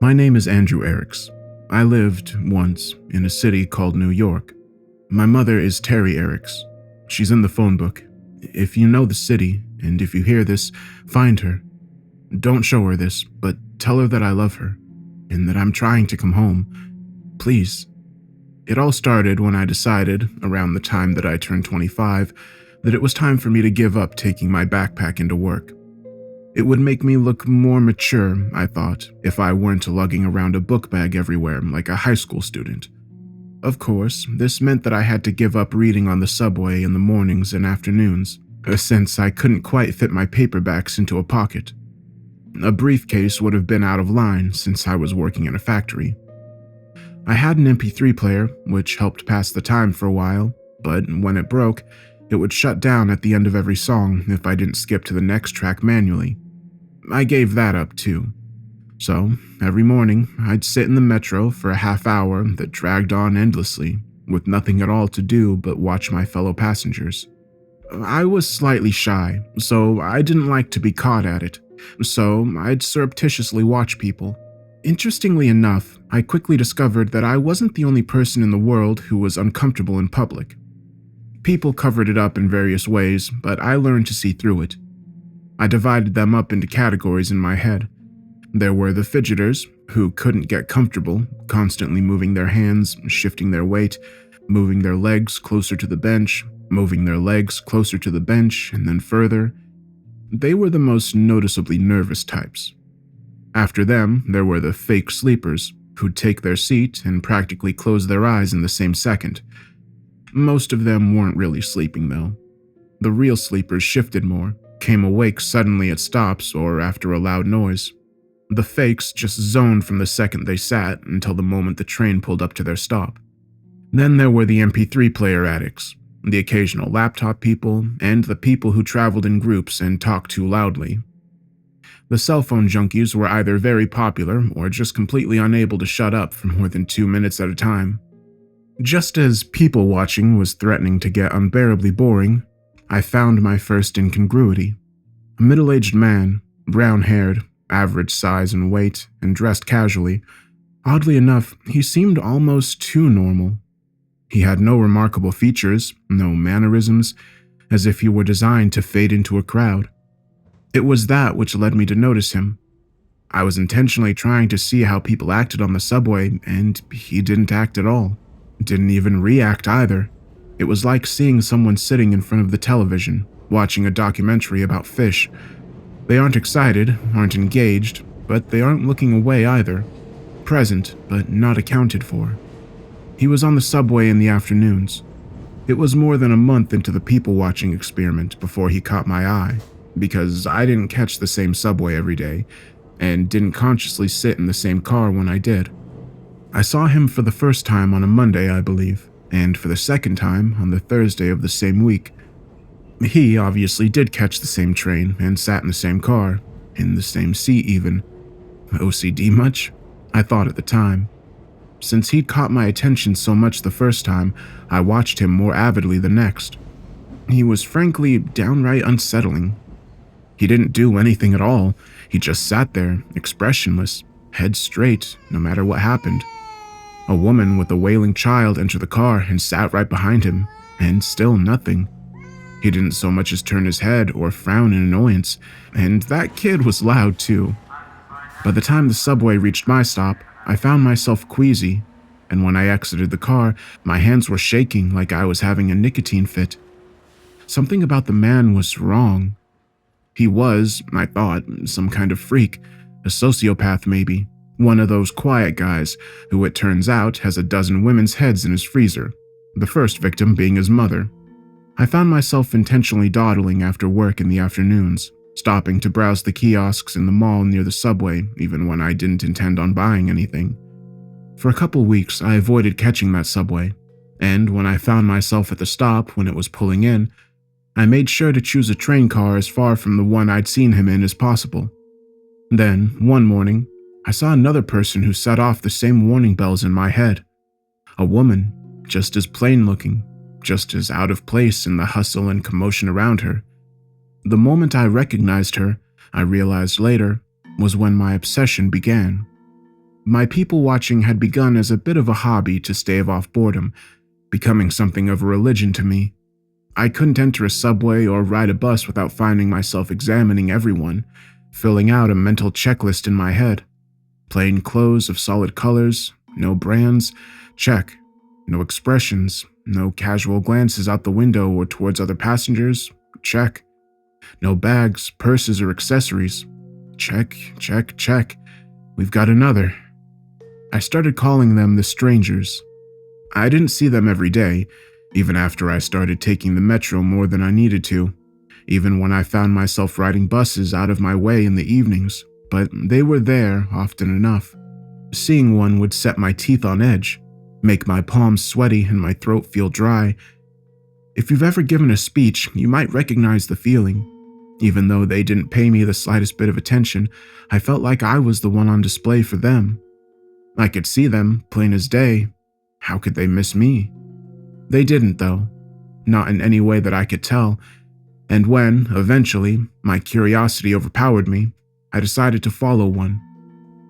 My name is Andrew Eriks. I lived, once, in a city called New York. My mother is Terry Eriks. She's in the phone book. If you know the city, and if you hear this, find her. Don't show her this, but tell her that I love her, and that I'm trying to come home. Please. It all started when I decided, around the time that I turned 25, that it was time for me to give up taking my backpack into work. It would make me look more mature, I thought, if I weren't lugging around a book bag everywhere like a high school student. Of course, this meant that I had to give up reading on the subway in the mornings and afternoons, since I couldn't quite fit my paperbacks into a pocket. A briefcase would have been out of line since I was working in a factory. I had an MP3 player, which helped pass the time for a while, but when it broke, it would shut down at the end of every song if I didn't skip to the next track manually. I gave that up too. So, every morning, I'd sit in the metro for a half hour that dragged on endlessly, with nothing at all to do but watch my fellow passengers. I was slightly shy, so I didn't like to be caught at it, so I'd surreptitiously watch people. Interestingly enough, I quickly discovered that I wasn't the only person in the world who was uncomfortable in public. People covered it up in various ways, but I learned to see through it. I divided them up into categories in my head. There were the fidgeters, who couldn't get comfortable, constantly moving their hands, shifting their weight, moving their legs closer to the bench, moving their legs closer to the bench, and then further. They were the most noticeably nervous types. After them, there were the fake sleepers, who'd take their seat and practically close their eyes in the same second. Most of them weren't really sleeping, though. The real sleepers shifted more, came awake suddenly at stops or after a loud noise. The fakes just zoned from the second they sat until the moment the train pulled up to their stop. Then there were the MP3 player addicts, the occasional laptop people, and the people who traveled in groups and talked too loudly. The cell phone junkies were either very popular or just completely unable to shut up for more than 2 minutes at a time. Just as people watching was threatening to get unbearably boring, I found my first incongruity. A middle-aged man, brown-haired, average size and weight, and dressed casually. Oddly enough, he seemed almost too normal. He had no remarkable features, no mannerisms, as if he were designed to fade into a crowd. It was that which led me to notice him. I was intentionally trying to see how people acted on the subway, and he didn't act at all. Didn't even react either. It was like seeing someone sitting in front of the television, watching a documentary about fish. They aren't excited, aren't engaged, but they aren't looking away either. Present, but not accounted for. He was on the subway in the afternoons. It was more than a month into the people-watching experiment before he caught my eye, because I didn't catch the same subway every day, and didn't consciously sit in the same car when I did. I saw him for the first time on a Monday, I believe, and for the second time on the Thursday of the same week. He obviously did catch the same train and sat in the same car, in the same seat even. OCD much? I thought at the time. Since he'd caught my attention so much the first time, I watched him more avidly the next. He was frankly downright unsettling. He didn't do anything at all. He just sat there, expressionless, head straight, no matter what happened. A woman with a wailing child entered the car and sat right behind him, and still nothing. He didn't so much as turn his head or frown in annoyance, and that kid was loud too. By the time the subway reached my stop, I found myself queasy, and when I exited the car, my hands were shaking like I was having a nicotine fit. Something about the man was wrong. He was, I thought, some kind of freak, a sociopath maybe. One of those quiet guys who, it turns out, has a dozen women's heads in his freezer, the first victim being his mother. I found myself intentionally dawdling after work in the afternoons, stopping to browse the kiosks in the mall near the subway even when I didn't intend on buying anything. For a couple weeks, I avoided catching that subway, and when I found myself at the stop when it was pulling in, I made sure to choose a train car as far from the one I'd seen him in as possible. Then, one morning, I saw another person who set off the same warning bells in my head. A woman, just as plain-looking, just as out of place in the hustle and commotion around her. The moment I recognized her, I realized later, was when my obsession began. My people watching had begun as a bit of a hobby to stave off boredom, becoming something of a religion to me. I couldn't enter a subway or ride a bus without finding myself examining everyone, filling out a mental checklist in my head. Plain clothes of solid colors, no brands, check. No expressions, no casual glances out the window or towards other passengers, check. No bags, purses, or accessories, check, check, check. We've got another. I started calling them the strangers. I didn't see them every day, even after I started taking the metro more than I needed to, even when I found myself riding buses out of my way in the evenings, but they were there often enough. Seeing one would set my teeth on edge, make my palms sweaty and my throat feel dry. If you've ever given a speech, you might recognize the feeling. Even though they didn't pay me the slightest bit of attention, I felt like I was the one on display for them. I could see them, plain as day. How could they miss me? They didn't, though. Not in any way that I could tell. And when, eventually, my curiosity overpowered me, I decided to follow one.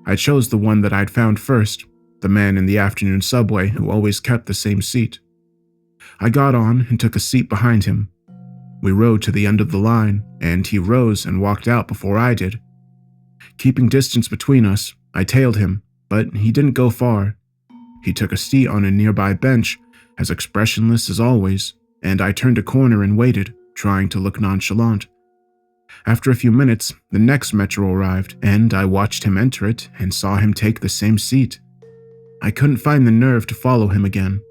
I chose the one that I'd found first, the man in the afternoon subway who always kept the same seat. I got on and took a seat behind him. We rode to the end of the line, and he rose and walked out before I did. Keeping distance between us, I tailed him, but he didn't go far. He took a seat on a nearby bench, as expressionless as always, and I turned a corner and waited, trying to look nonchalant. After a few minutes, the next metro arrived, and I watched him enter it and saw him take the same seat. I couldn't find the nerve to follow him again.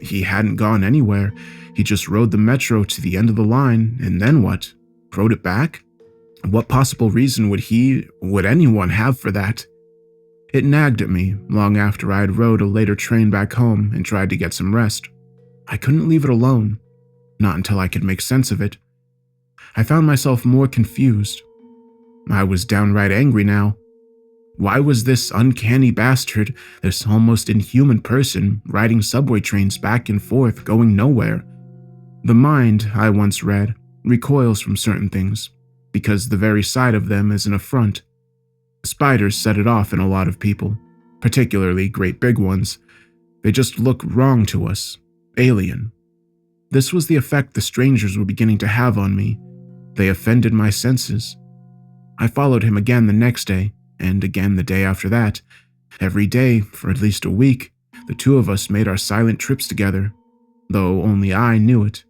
He hadn't gone anywhere. He just rode the metro to the end of the line, and then what? Rode it back? What possible reason would anyone have for that? It nagged at me long after I had rode a later train back home and tried to get some rest. I couldn't leave it alone, not until I could make sense of it. I found myself more confused. I was downright angry now. Why was this uncanny bastard, this almost inhuman person, riding subway trains back and forth, going nowhere? The mind, I once read, recoils from certain things, because the very sight of them is an affront. Spiders set it off in a lot of people, particularly great big ones. They just look wrong to us, alien. This was the effect the strangers were beginning to have on me. They offended my senses. I followed him again the next day, and again the day after that. Every day, for at least a week, the two of us made our silent trips together, though only I knew it.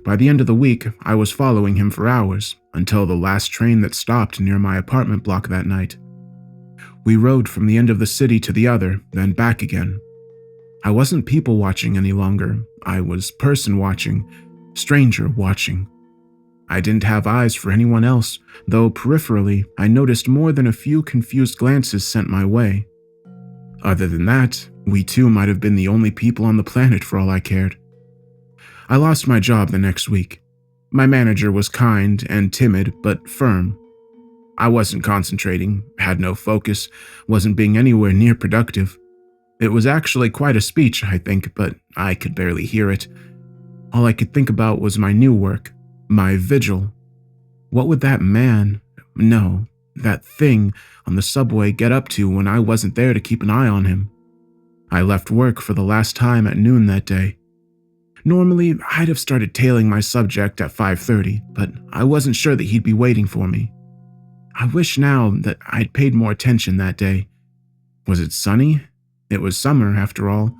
By the end of the week, I was following him for hours, until the last train that stopped near my apartment block that night. We rode from the end of the city to the other, then back again. I wasn't people watching any longer. I was person watching, stranger watching. I didn't have eyes for anyone else, though peripherally I noticed more than a few confused glances sent my way. Other than that, we two might have been the only people on the planet for all I cared. I lost my job the next week. My manager was kind and timid, but firm. I wasn't concentrating, had no focus, wasn't being anywhere near productive. It was actually quite a speech, I think, but I could barely hear it. All I could think about was my new work, my vigil. What would that that thing on the subway get up to when I wasn't there to keep an eye on him? I left work for the last time at noon that day. Normally, I'd have started tailing my subject at 5:30, but I wasn't sure that he'd be waiting for me. I wish now that I'd paid more attention that day. Was it sunny? It was summer, after all.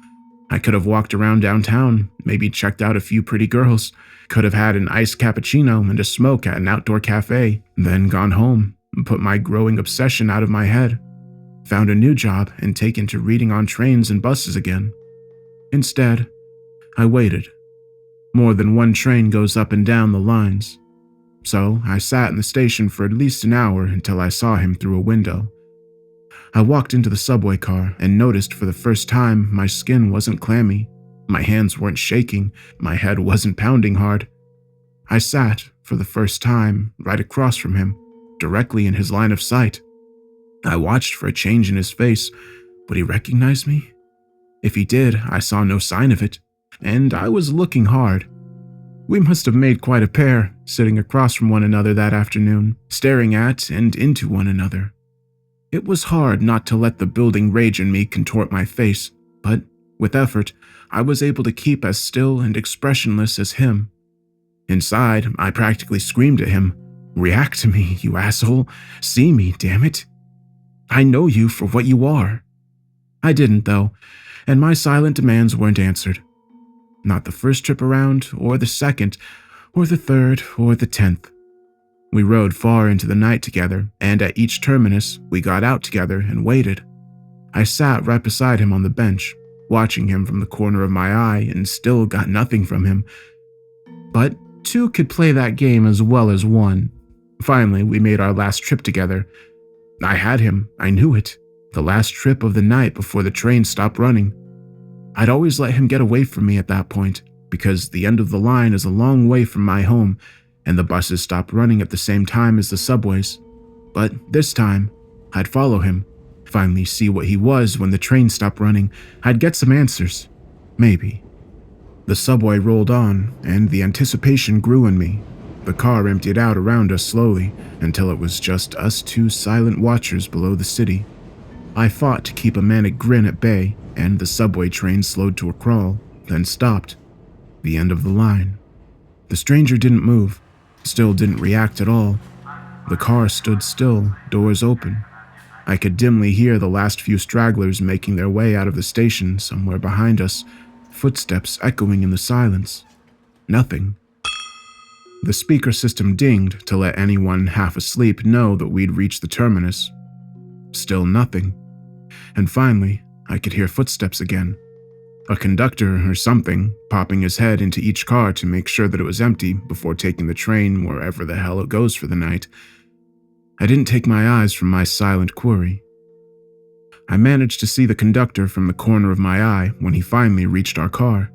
I could have walked around downtown, maybe checked out a few pretty girls, could have had an iced cappuccino and a smoke at an outdoor cafe, then gone home and put my growing obsession out of my head, found a new job and taken to reading on trains and buses again. Instead, I waited. More than one train goes up and down the lines. So I sat in the station for at least an hour until I saw him through a window. I walked into the subway car and noticed for the first time my skin wasn't clammy, my hands weren't shaking, my head wasn't pounding hard. I sat, for the first time, right across from him, directly in his line of sight. I watched for a change in his face. Would he recognize me? If he did, I saw no sign of it, and I was looking hard. We must have made quite a pair, sitting across from one another that afternoon, staring at and into one another. It was hard not to let the building rage in me contort my face, but with effort, I was able to keep as still and expressionless as him. Inside, I practically screamed at him, "React to me, you asshole! See me, damn it! I know you for what you are." I didn't, though, and my silent demands weren't answered. Not the first trip around, or the second, or the third, or the 10th. We rode far into the night together, and at each terminus, we got out together and waited. I sat right beside him on the bench, watching him from the corner of my eye, and still got nothing from him. But two could play that game as well as one. Finally, we made our last trip together. I had him, I knew it. The last trip of the night before the train stopped running. I'd always let him get away from me at that point, because the end of the line is a long way from my home, and the buses stopped running at the same time as the subways. But this time, I'd follow him, finally see what he was when the train stopped running. I'd get some answers. Maybe. The subway rolled on, and the anticipation grew in me. The car emptied out around us slowly, until it was just us two silent watchers below the city. I fought to keep a manic grin at bay, and the subway train slowed to a crawl, then stopped. The end of the line. The stranger didn't move, still didn't react at all. The car stood still, doors open. I could dimly hear the last few stragglers making their way out of the station somewhere behind us, footsteps echoing in the silence. Nothing. The speaker system dinged to let anyone half asleep know that we'd reached the terminus. Still nothing. And finally, I could hear footsteps again. A conductor or something popping his head into each car to make sure that it was empty before taking the train wherever the hell it goes for the night. I didn't take my eyes from my silent quarry. I managed to see the conductor from the corner of my eye when he finally reached our car.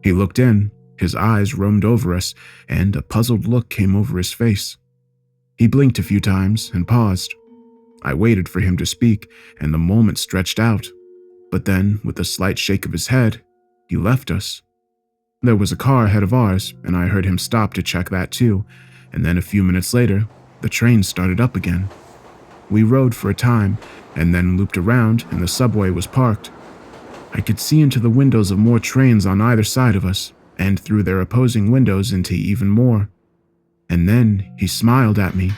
He looked in, his eyes roamed over us, and a puzzled look came over his face. He blinked a few times and paused. I waited for him to speak, and the moment stretched out. But then, with a slight shake of his head, he left us. There was a car ahead of ours, and I heard him stop to check that too, and then a few minutes later, the train started up again. We rode for a time, and then looped around, and the subway was parked. I could see into the windows of more trains on either side of us, and through their opposing windows into even more. And then he smiled at me.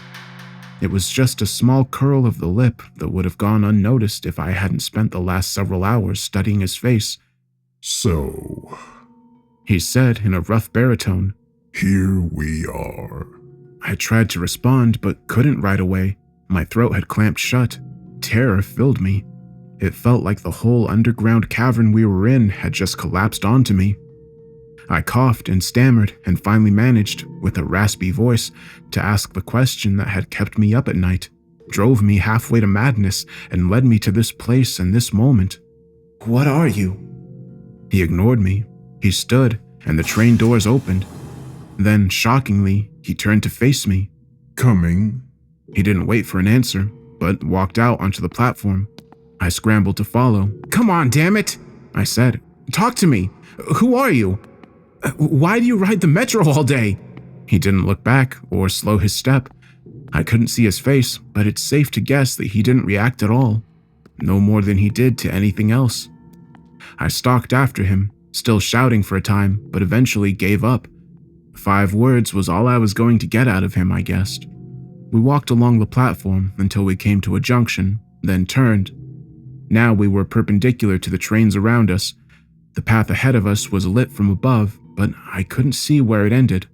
It was just a small curl of the lip that would have gone unnoticed if I hadn't spent the last several hours studying his face. "So," he said in a rough baritone. "here we are." I tried to respond, but couldn't right away. My throat had clamped shut. Terror filled me. It felt like the whole underground cavern we were in had just collapsed onto me. I coughed and stammered and finally managed, with a raspy voice, to ask the question that had kept me up at night, drove me halfway to madness, and led me to this place and this moment. "What are you?" He ignored me. He stood, and the train doors opened. Then, shockingly, he turned to face me. "Coming." He didn't wait for an answer, but walked out onto the platform. I scrambled to follow. "Come on, damn it," I said. "Talk to me. Who are you? Why do you ride the metro all day?" He didn't look back or slow his step. I couldn't see his face, but it's safe to guess that he didn't react at all. No more than he did to anything else. I stalked after him, still shouting for a time, but eventually gave up. 5 words was all I was going to get out of him, I guessed. We walked along the platform until we came to a junction, then turned. Now we were perpendicular to the trains around us. The path ahead of us was lit from above, but I couldn't see where it ended.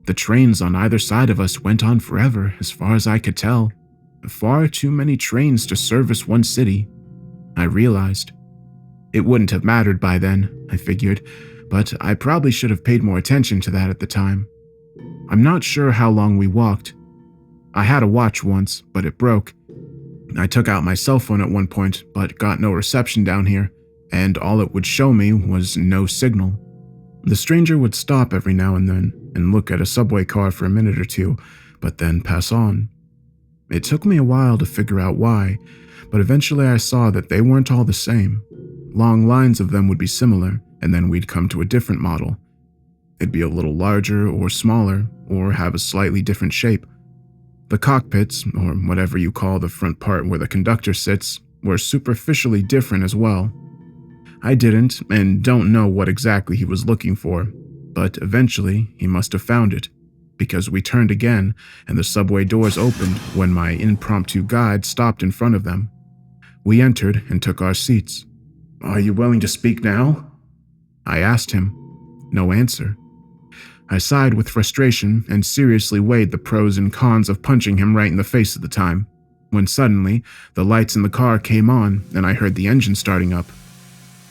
The trains on either side of us went on forever, as far as I could tell. Far too many trains to service one city, I realized. It wouldn't have mattered by then, I figured, but I probably should have paid more attention to that at the time. I'm not sure how long we walked. I had a watch once, but it broke. I took out my cell phone at one point, but got no reception down here, and all it would show me was no signal. The stranger would stop every now and then and look at a subway car for a minute or two, but then pass on. It took me a while to figure out why, but eventually I saw that they weren't all the same. Long lines of them would be similar, and then we'd come to a different model. It'd be a little larger or smaller, or have a slightly different shape. The cockpits, or whatever you call the front part where the conductor sits, were superficially different as well. I didn't and don't know what exactly he was looking for, but eventually he must have found it, because we turned again and the subway doors opened when my impromptu guide stopped in front of them. We entered and took our seats. "Are you willing to speak now?" I asked him. No answer. I sighed with frustration and seriously weighed the pros and cons of punching him right in the face at the time, when suddenly the lights in the car came on and I heard the engine starting up.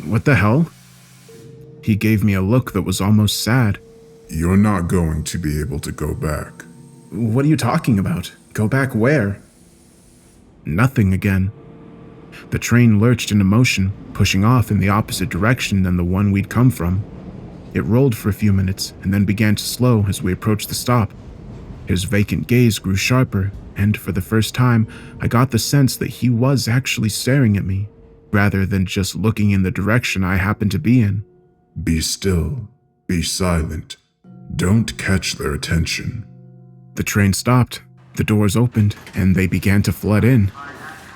"What the hell?" He gave me a look that was almost sad. You're not going to be able to go back. "What are you talking about? Go back where?" Nothing again. The train lurched into motion, pushing off in the opposite direction than the one we'd come from. It rolled for a few minutes and then began to slow as we approached the stop. His vacant gaze grew sharper, and for the first time, I got the sense that he was actually staring at me, rather than just looking in the direction I happened to be in. Be still. Be silent. Don't catch their attention. The train stopped, the doors opened, and they began to flood in.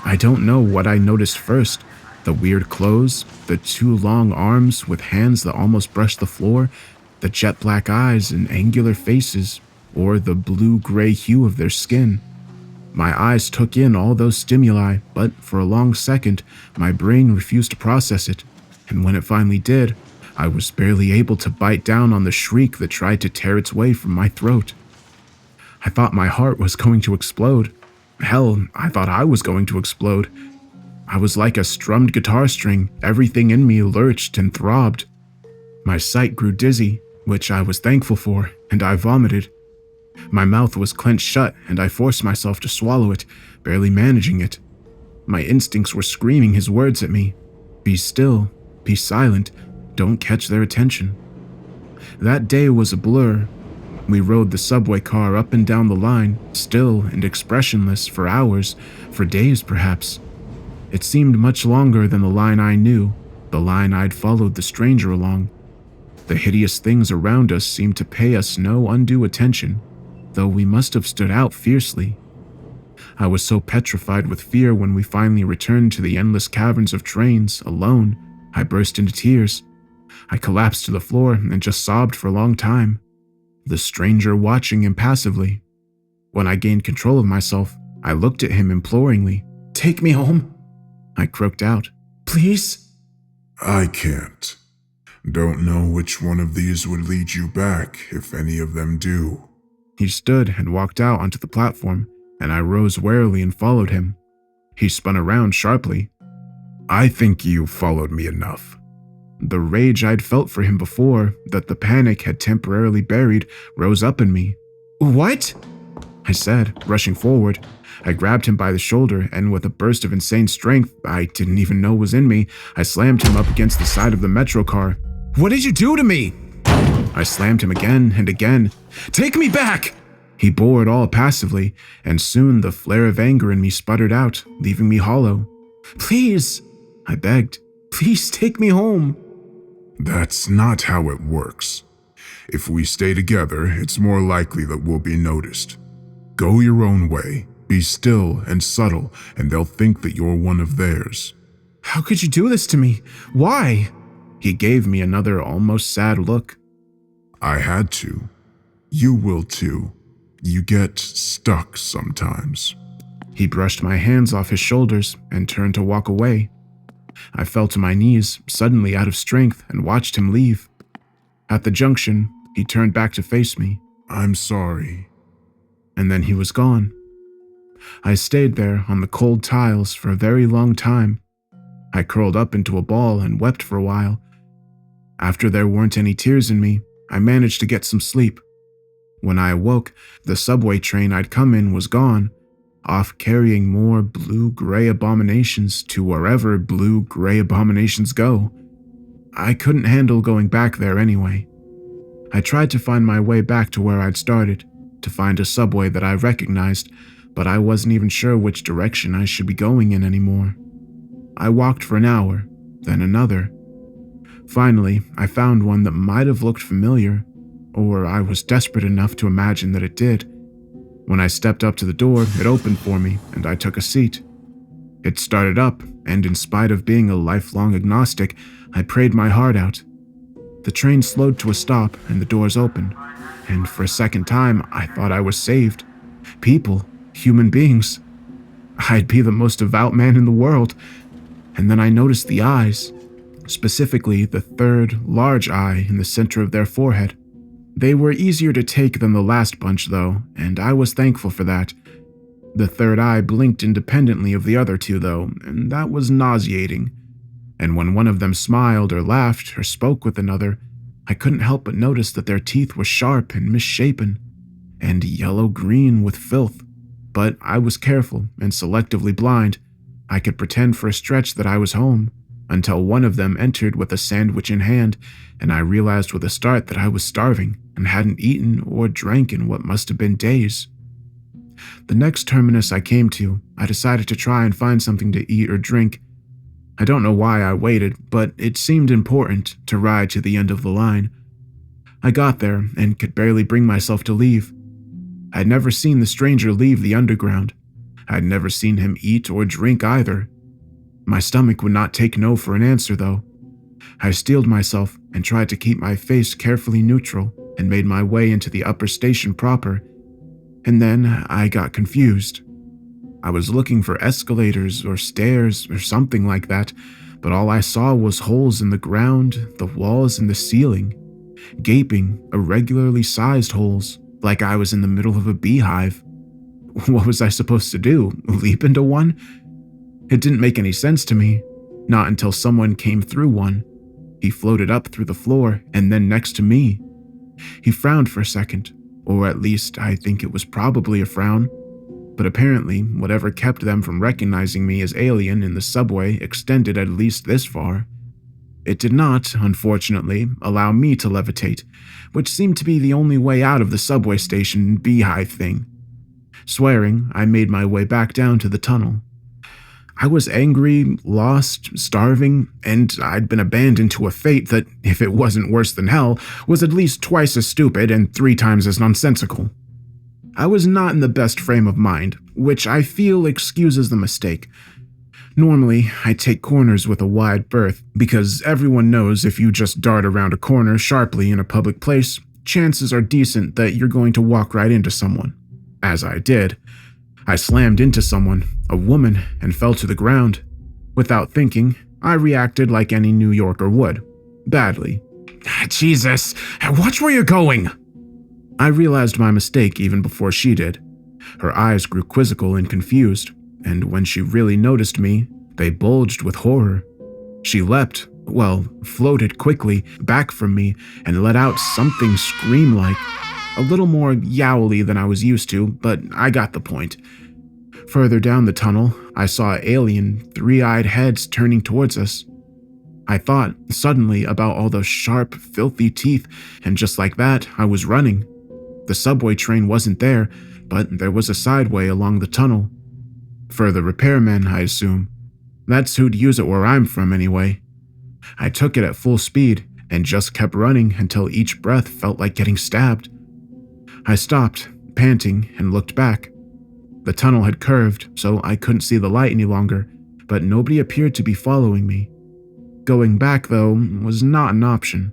I don't know what I noticed first. The weird clothes, the two long arms with hands that almost brushed the floor, the jet black eyes and angular faces, or the blue-gray hue of their skin. My eyes took in all those stimuli, but for a long second, my brain refused to process it, and when it finally did, I was barely able to bite down on the shriek that tried to tear its way from my throat. I thought my heart was going to explode. Hell, I thought I was going to explode. I was like a strummed guitar string. Everything in me lurched and throbbed. My sight grew dizzy, which I was thankful for, and I vomited. My mouth was clenched shut, and I forced myself to swallow it, barely managing it. My instincts were screaming his words at me. Be still, be silent, don't catch their attention. That day was a blur. We rode the subway car up and down the line, still and expressionless, for hours, for days perhaps. It seemed much longer than the line I knew, the line I'd followed the stranger along. The hideous things around us seemed to pay us no undue attention, though we must have stood out fiercely. I was so petrified with fear when we finally returned to the endless caverns of trains, alone, I burst into tears. I collapsed to the floor and just sobbed for a long time, the stranger watching impassively. When I gained control of myself, I looked at him imploringly. "Take me home," I croaked out. "Please?" I can't. Don't know which one of these would lead you back, if any of them do. He stood and walked out onto the platform, and I rose warily and followed him. He spun around sharply. "I think you followed me enough." The rage I'd felt for him before, that the panic had temporarily buried, rose up in me. "What?" I said, rushing forward. I grabbed him by the shoulder, and with a burst of insane strength I didn't even know was in me, I slammed him up against the side of the metro car. "What did you do to me?" I slammed him again and again. "Take me back!" He bore it all passively, and soon the flare of anger in me sputtered out, leaving me hollow. "Please," I begged. "Please take me home." That's not how it works. If we stay together, it's more likely that we'll be noticed. Go your own way, be still and subtle, and they'll think that you're one of theirs. "How could you do this to me? Why?" He gave me another almost sad look. I had to. You will too. You get stuck sometimes. He brushed my hands off his shoulders and turned to walk away. I fell to my knees, suddenly out of strength, and watched him leave. At the junction, he turned back to face me. I'm sorry. And then he was gone. I stayed there on the cold tiles for a very long time. I curled up into a ball and wept for a while. After there weren't any tears in me, I managed to get some sleep. When I awoke, the subway train I'd come in was gone, off carrying more blue-gray abominations to wherever blue-gray abominations go. I couldn't handle going back there anyway. I tried to find my way back to where I'd started, to find a subway that I recognized, but I wasn't even sure which direction I should be going in anymore. I walked for an hour, then another. Finally, I found one that might have looked familiar, or I was desperate enough to imagine that it did. When I stepped up to the door, it opened for me, and I took a seat. It started up, and in spite of being a lifelong agnostic, I prayed my heart out. The train slowed to a stop, and the doors opened, and for a second time, I thought I was saved. People, human beings. I'd be the most devout man in the world. And then I noticed the eyes, specifically the third large eye in the center of their forehead. They were easier to take than the last bunch, though, and I was thankful for that. The third eye blinked independently of the other two, though, and that was nauseating. And when one of them smiled or laughed or spoke with another, I couldn't help but notice that their teeth were sharp and misshapen, and yellow-green with filth. But I was careful and selectively blind. I could pretend for a stretch that I was home, until one of them entered with a sandwich in hand, and I realized with a start that I was starving and hadn't eaten or drank in what must have been days. The next terminus I came to, I decided to try and find something to eat or drink. I don't know why I waited, but it seemed important to ride to the end of the line. I got there and could barely bring myself to leave. I'd never seen the stranger leave the underground. I'd never seen him eat or drink either. My stomach would not take no for an answer, though. I steeled myself and tried to keep my face carefully neutral and made my way into the upper station proper. And then I got confused. I was looking for escalators or stairs or something like that, but all I saw was holes in the ground, the walls, and the ceiling. Gaping, irregularly sized holes, like I was in the middle of a beehive. What was I supposed to do? Leap into one? It didn't make any sense to me, not until someone came through one. He floated up through the floor and then next to me. He frowned for a second, or at least I think it was probably a frown. But apparently, whatever kept them from recognizing me as alien in the subway extended at least this far. It did not, unfortunately, allow me to levitate, which seemed to be the only way out of the subway station beehive thing. Swearing, I made my way back down to the tunnel. I was angry, lost, starving, and I'd been abandoned to a fate that, if it wasn't worse than hell, was at least twice as stupid and 3 times as nonsensical. I was not in the best frame of mind, which I feel excuses the mistake. Normally, I take corners with a wide berth, because everyone knows if you just dart around a corner sharply in a public place, chances are decent that you're going to walk right into someone. As I did. I slammed into someone, a woman, and fell to the ground. Without thinking, I reacted like any New Yorker would. Badly. Jesus, watch where you're going! I realized my mistake even before she did. Her eyes grew quizzical and confused, and when she really noticed me, they bulged with horror. She leapt, floated quickly back from me and let out something scream-like. A little more yowly than I was used to, but I got the point. Further down the tunnel, I saw alien, 3-eyed heads turning towards us. I thought, suddenly, about all those sharp, filthy teeth, and just like that, I was running. The subway train wasn't there, but there was a sideway along the tunnel. For the repairmen, I assume. That's who'd use it where I'm from, anyway. I took it at full speed, and just kept running until each breath felt like getting stabbed. I stopped, panting, and looked back. The tunnel had curved, so I couldn't see the light any longer, but nobody appeared to be following me. Going back, though, was not an option.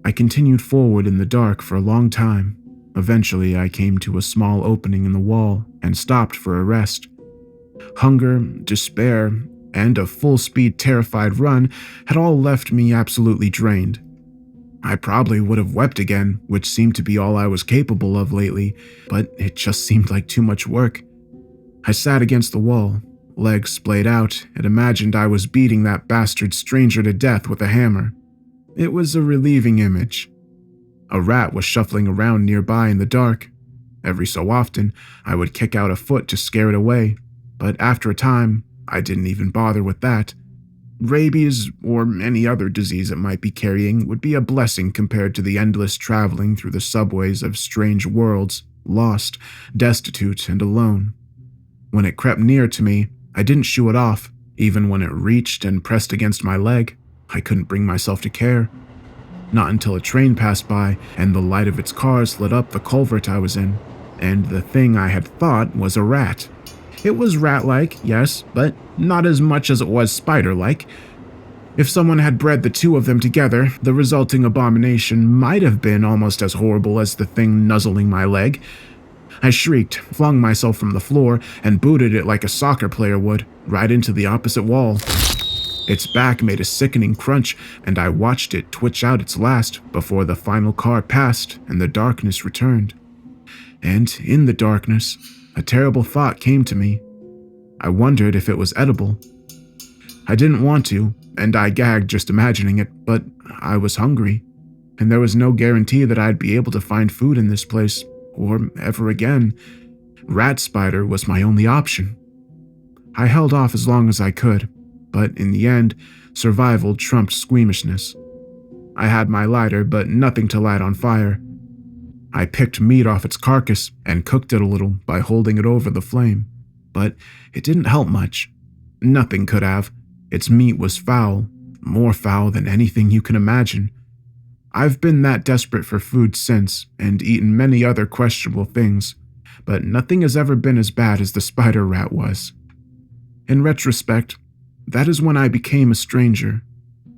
I continued forward in the dark for a long time. Eventually, I came to a small opening in the wall and stopped for a rest. Hunger, despair, and a full-speed terrified run had all left me absolutely drained. I probably would have wept again, which seemed to be all I was capable of lately, but it just seemed like too much work. I sat against the wall, legs splayed out, and imagined I was beating that bastard stranger to death with a hammer. It was a relieving image. A rat was shuffling around nearby in the dark. Every so often, I would kick out a foot to scare it away, but after a time, I didn't even bother with that. Rabies, or any other disease it might be carrying, would be a blessing compared to the endless traveling through the subways of strange worlds, lost, destitute, and alone. When it crept near to me, I didn't shoo it off. Even when it reached and pressed against my leg, I couldn't bring myself to care. Not until a train passed by and the light of its cars lit up the culvert I was in, and the thing I had thought was a rat. It was rat-like, yes, but not as much as it was spider-like. If someone had bred the two of them together, the resulting abomination might have been almost as horrible as the thing nuzzling my leg. I shrieked, flung myself from the floor, and booted it like a soccer player would, right into the opposite wall. Its back made a sickening crunch, and I watched it twitch out its last before the final car passed and the darkness returned. And in the darkness, a terrible thought came to me. I wondered if it was edible. I didn't want to, and I gagged just imagining it, but I was hungry, and there was no guarantee that I'd be able to find food in this place, or ever again. Rat spider was my only option. I held off as long as I could, but in the end, survival trumped squeamishness. I had my lighter, but nothing to light on fire. I picked meat off its carcass and cooked it a little by holding it over the flame, but it didn't help much. Nothing could have. Its meat was foul, more foul than anything you can imagine. I've been that desperate for food since, and eaten many other questionable things, but nothing has ever been as bad as the spider rat was. In retrospect, that is when I became a stranger.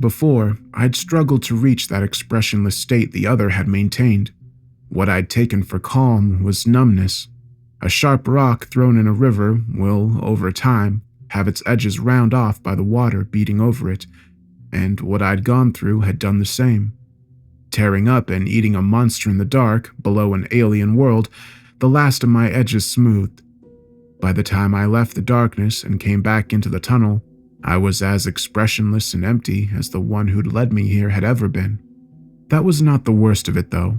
Before, I'd struggled to reach that expressionless state the other had maintained. What I'd taken for calm was numbness. A sharp rock thrown in a river will, over time, have its edges round off by the water beating over it, and what I'd gone through had done the same. Tearing up and eating a monster in the dark, below an alien world, the last of my edges smoothed. By the time I left the darkness and came back into the tunnel, I was as expressionless and empty as the one who'd led me here had ever been. That was not the worst of it, though.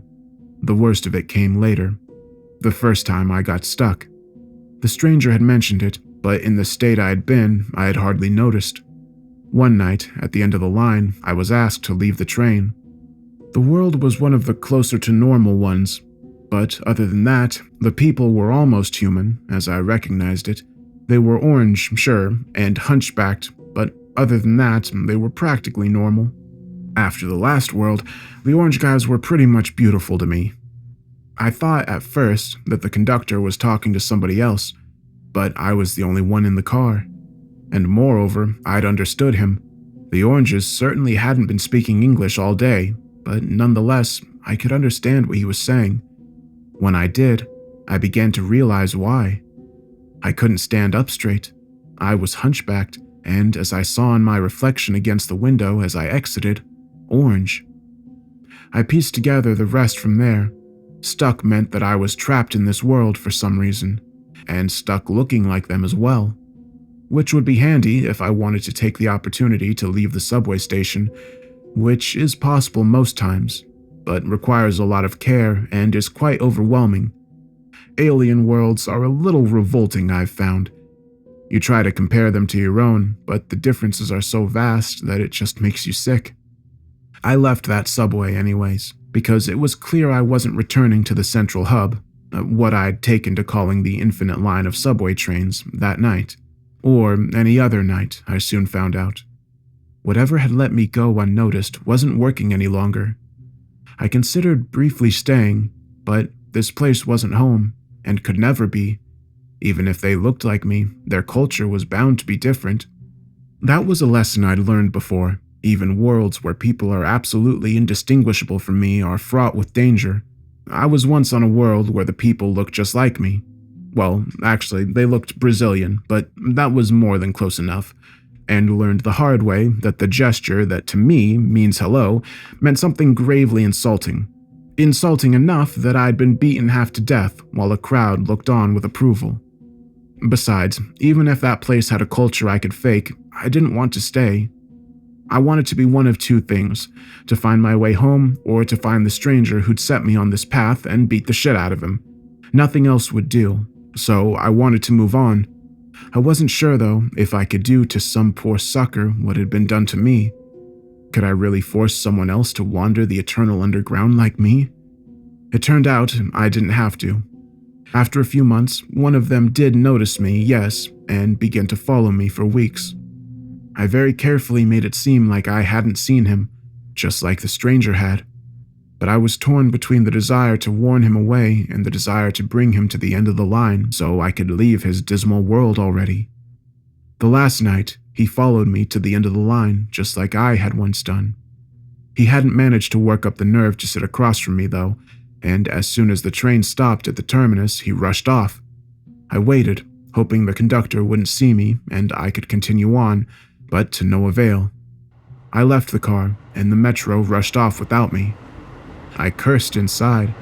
The worst of it came later. The first time I got stuck. The stranger had mentioned it, but in the state I had been, I had hardly noticed. One night, at the end of the line, I was asked to leave the train. The world was one of the closer to normal ones, but other than that, the people were almost human, as I recognized it. They were orange, sure, and hunchbacked, but other than that, they were practically normal. After the last world, the orange guys were pretty much beautiful to me. I thought at first that the conductor was talking to somebody else, but I was the only one in the car. And moreover, I'd understood him. The oranges certainly hadn't been speaking English all day, but nonetheless, I could understand what he was saying. When I did, I began to realize why. I couldn't stand up straight. I was hunchbacked, and as I saw in my reflection against the window as I exited, orange. I pieced together the rest from there. Stuck meant that I was trapped in this world for some reason, and stuck looking like them as well. Which would be handy if I wanted to take the opportunity to leave the subway station, which is possible most times, but requires a lot of care and is quite overwhelming. Alien worlds are a little revolting, I've found. You try to compare them to your own, but the differences are so vast that it just makes you sick. I left that subway anyways, because it was clear I wasn't returning to the central hub, what I'd taken to calling the infinite line of subway trains, that night. Or any other night, I soon found out. Whatever had let me go unnoticed wasn't working any longer. I considered briefly staying, but this place wasn't home, and could never be. Even if they looked like me, their culture was bound to be different. That was a lesson I'd learned before. Even worlds where people are absolutely indistinguishable from me are fraught with danger. I was once on a world where the people looked just like me. Well, actually, they looked Brazilian, but that was more than close enough, and learned the hard way that the gesture that to me means hello meant something gravely insulting. Insulting enough that I'd been beaten half to death while a crowd looked on with approval. Besides, even if that place had a culture I could fake, I didn't want to stay. I wanted to be one of two things, to find my way home or to find the stranger who'd set me on this path and beat the shit out of him. Nothing else would do, so I wanted to move on. I wasn't sure, though, if I could do to some poor sucker what had been done to me. Could I really force someone else to wander the eternal underground like me? It turned out I didn't have to. After a few months, one of them did notice me, yes, and began to follow me for weeks. I very carefully made it seem like I hadn't seen him, just like the stranger had. but I was torn between the desire to warn him away and the desire to bring him to the end of the line so I could leave his dismal world already. The last night, he followed me to the end of the line, just like I had once done. He hadn't managed to work up the nerve to sit across from me, though, and as soon as the train stopped at the terminus, he rushed off. I waited, hoping the conductor wouldn't see me and I could continue on, but to no avail. I left the car, and the metro rushed off without me. I cursed inside.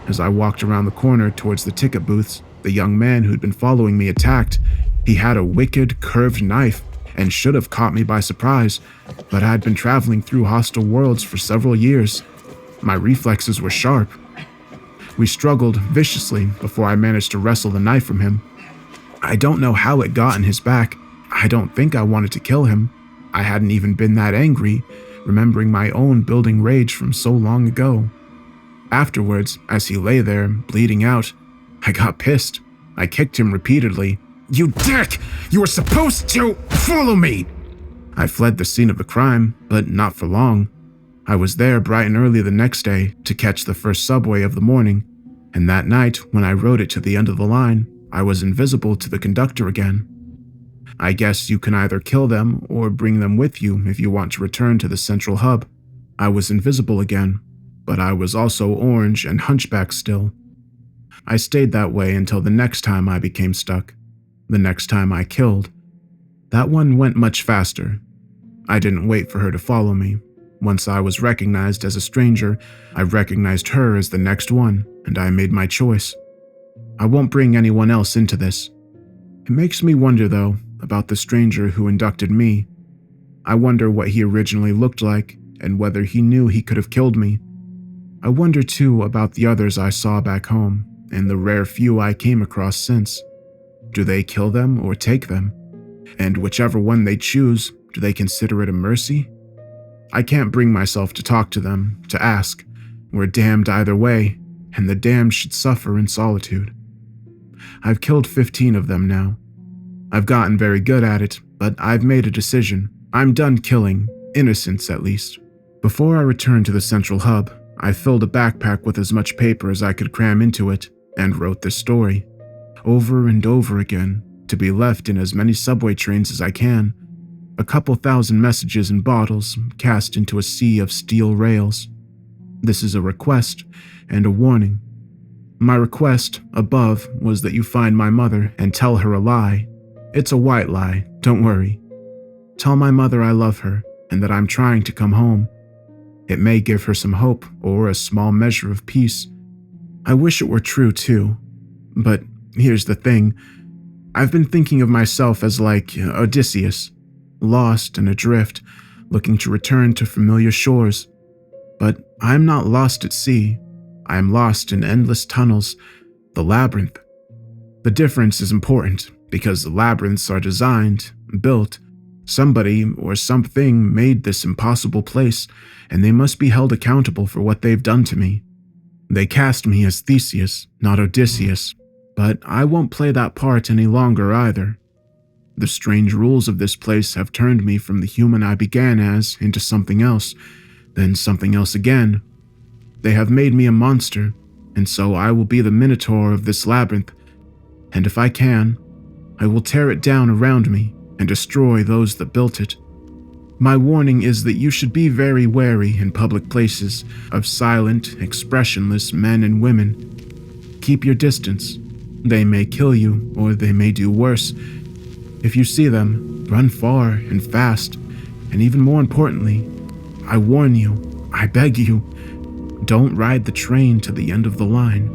As I walked around the corner towards the ticket booths, the young man who'd been following me attacked. He had a wicked, curved knife and should have caught me by surprise, but I'd been traveling through hostile worlds for several years. My reflexes were sharp. We struggled viciously before I managed to wrestle the knife from him. I don't know how it got in his back. I don't think I wanted to kill him. I hadn't even been that angry, remembering my own building rage from so long ago. Afterwards, as he lay there, bleeding out, I got pissed. I kicked him repeatedly. "You dick! You were supposed to follow me!" I fled the scene of the crime, but not for long. I was there bright and early the next day to catch the first subway of the morning, and that night, when I rode it to the end of the line, I was invisible to the conductor again. I guess you can either kill them or bring them with you if you want to return to the central hub. I was invisible again, but I was also orange and hunchback still. I stayed that way until the next time I became stuck. The next time I killed. That one went much faster. I didn't wait for her to follow me. Once I was recognized as a stranger, I recognized her as the next one, and I made my choice. I won't bring anyone else into this. It makes me wonder, though, about the stranger who inducted me. I wonder what he originally looked like, and whether he knew he could have killed me. I wonder, too, about the others I saw back home, and the rare few I came across since. Do they kill them or take them? And whichever one they choose, do they consider it a mercy? I can't bring myself to talk to them, to ask. We're damned either way, and the damned should suffer in solitude. I've killed 15 of them now. I've gotten very good at it, but I've made a decision. I'm done killing, innocents at least. Before I returned to the central hub, I filled a backpack with as much paper as I could cram into it, and wrote this story. Over and over again, to be left in as many subway trains as I can. A couple thousand messages in bottles cast into a sea of steel rails. This is a request and a warning. My request, above, was that you find my mother and tell her a lie. It's a white lie, don't worry. Tell my mother I love her and that I'm trying to come home. It may give her some hope or a small measure of peace. I wish it were true too. But here's the thing. I've been thinking of myself as like Odysseus, lost and adrift, looking to return to familiar shores. But I'm not lost at sea. I'm lost in endless tunnels, the labyrinth. The difference is important because the labyrinths are designed, built. Somebody or something made this impossible place, and they must be held accountable for what they've done to me. They cast me as Theseus, not Odysseus, but I won't play that part any longer either. The strange rules of this place have turned me from the human I began as into something else, then something else again. They have made me a monster, and so I will be the minotaur of this labyrinth, and if I can, I will tear it down around me and destroy those that built it. My warning is that you should be very wary in public places of silent, expressionless men and women. Keep your distance. They may kill you, or they may do worse. If you see them, run far and fast, and even more importantly, I warn you, I beg you, don't ride the train to the end of the line.